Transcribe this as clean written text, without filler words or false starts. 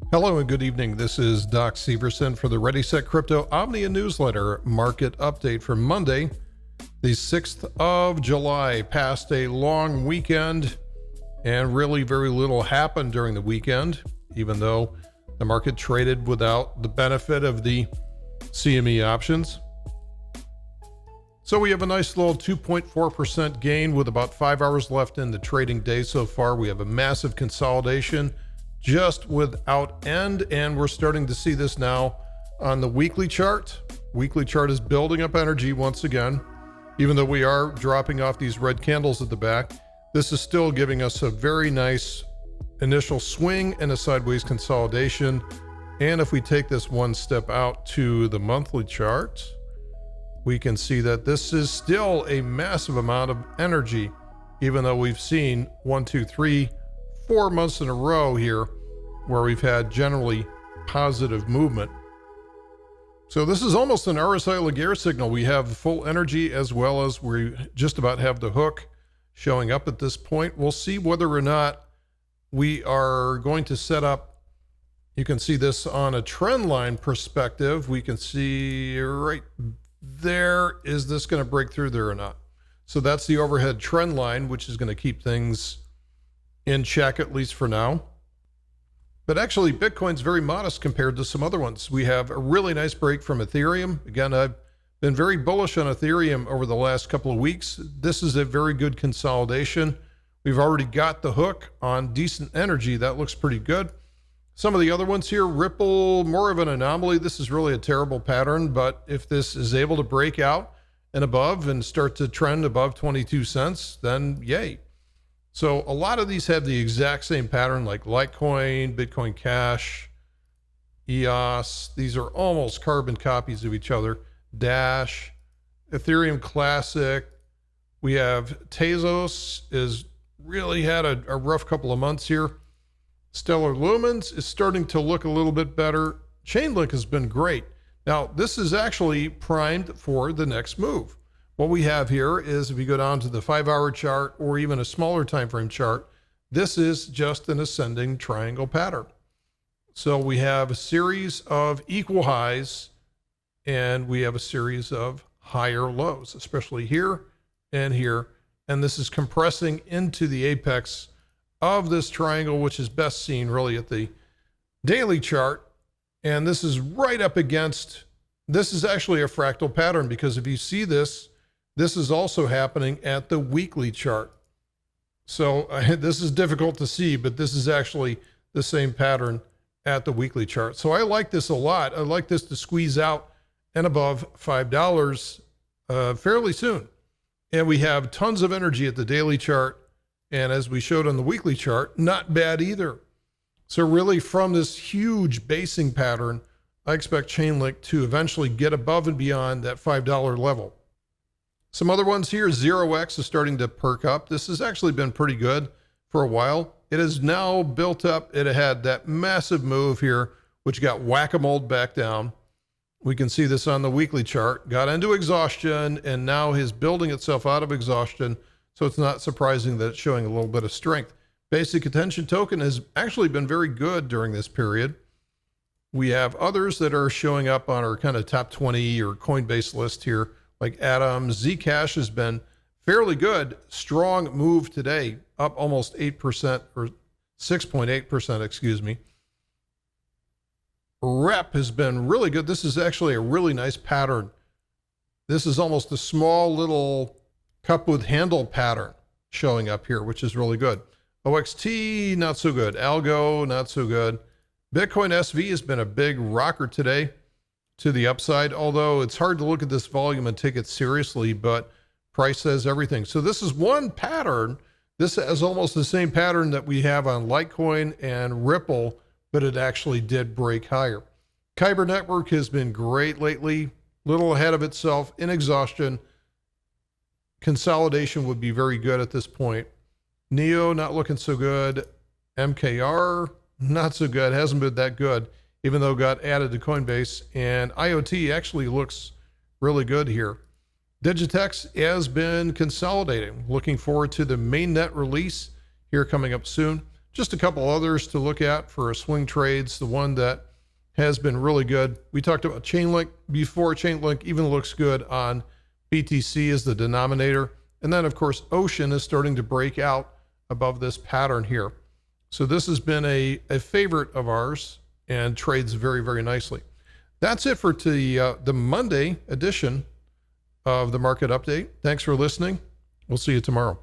Hello and good evening. This is Doc Severson for the ReadySetCrypto OMNIA newsletter market update for Monday, the 6th of July. Past a long weekend and really very little happened during the weekend, even though the market traded without the benefit of the CME options. So we have a nice little 2.4% gain with about 5 hours left in the trading day so far. We have a massive consolidation just without end, and we're starting to see this now on the weekly chart. Weekly chart is building up energy once again. Even though we are dropping off these red candles at the back, this is still giving us a very nice initial swing and a sideways consolidation. And if we take this one step out to the monthly chart, we can see that this is still a massive amount of energy, even though we've seen 4 months in a row here where we've had generally positive movement. So this is almost an RSI Laguerre signal. We have full energy as well as we just about have the hook showing up at this point. We'll see whether or not we are going to set up. You can see this on a trend line perspective. We can see right there, is this going to break through there or not? So that's the overhead trend line, which is going to keep things in check, at least for now. But actually, Bitcoin's very modest compared to some other ones. We have a really nice break from Ethereum. Again, I've been very bullish on Ethereum over the last couple of weeks. This is a very good consolidation. We've already got the hook on decent energy. That looks pretty good. Some of the other ones here, Ripple, more of an anomaly. This is really a terrible pattern, but if this is able to break out and above and start to trend above 22 cents, then yay. So a lot of these have the exact same pattern, like Litecoin, Bitcoin Cash, EOS. These are almost carbon copies of each other. Dash, Ethereum Classic. We have Tezos is really had a rough couple of months here. Stellar Lumens is starting to look a little bit better. Chainlink has been great. Now, this is actually primed for the next move. What we have here is, if you go down to the 5-hour chart or even a smaller time frame chart, this is just an ascending triangle pattern. So we have a series of equal highs and we have a series of higher lows, especially here and here. And this is compressing into the apex of this triangle, which is best seen really at the daily chart. And this is right up against, this is actually a fractal pattern, because if you see this, this is also happening at the weekly chart. So this is difficult to see, but this is actually the same pattern at the weekly chart. So I like this a lot. I like this to squeeze out and above $5 fairly soon. And we have tons of energy at the daily chart. And as we showed on the weekly chart, not bad either. So really, from this huge basing pattern, I expect Chainlink to eventually get above and beyond that $5 level. Some other ones here, 0x is starting to perk up. This has actually been pretty good for a while. It has now built up. It had that massive move here, which got whack-a-mole back down. We can see this on the weekly chart. Got into exhaustion and now is building itself out of exhaustion. So it's not surprising that it's showing a little bit of strength. Basic attention token has actually been very good during this period. We have others that are showing up on our kind of top 20 or Coinbase list here, like Atom. Zcash has been fairly good. Strong move today, up almost 8% or 6.8%, excuse me. Rep has been really good. This is actually a really nice pattern. This is almost a small little cup with handle pattern showing up here, which is really good. OXT, not so good. Algo, not so good. Bitcoin SV has been a big rocker today to the upside, although it's hard to look at this volume and take it seriously, but price says everything. So this is one pattern. This is almost the same pattern that we have on Litecoin and Ripple, but it actually did break higher. Kyber Network has been great lately, little ahead of itself in exhaustion. Consolidation would be very good at this point. Neo, not looking so good. MKR, not so good. Hasn't been that good, even though it got added to Coinbase. And IoT actually looks really good here. Digitex has been consolidating. Looking forward to the mainnet release here coming up soon. Just a couple others to look at for swing trades. The one that has been really good, we talked about Chainlink before. Chainlink even looks good on BTC as the denominator. And then, of course, Ocean is starting to break out above this pattern here. So this has been a favorite of ours and trades very, very nicely. That's it for the Monday edition of the Market Update. Thanks for listening. We'll see you tomorrow.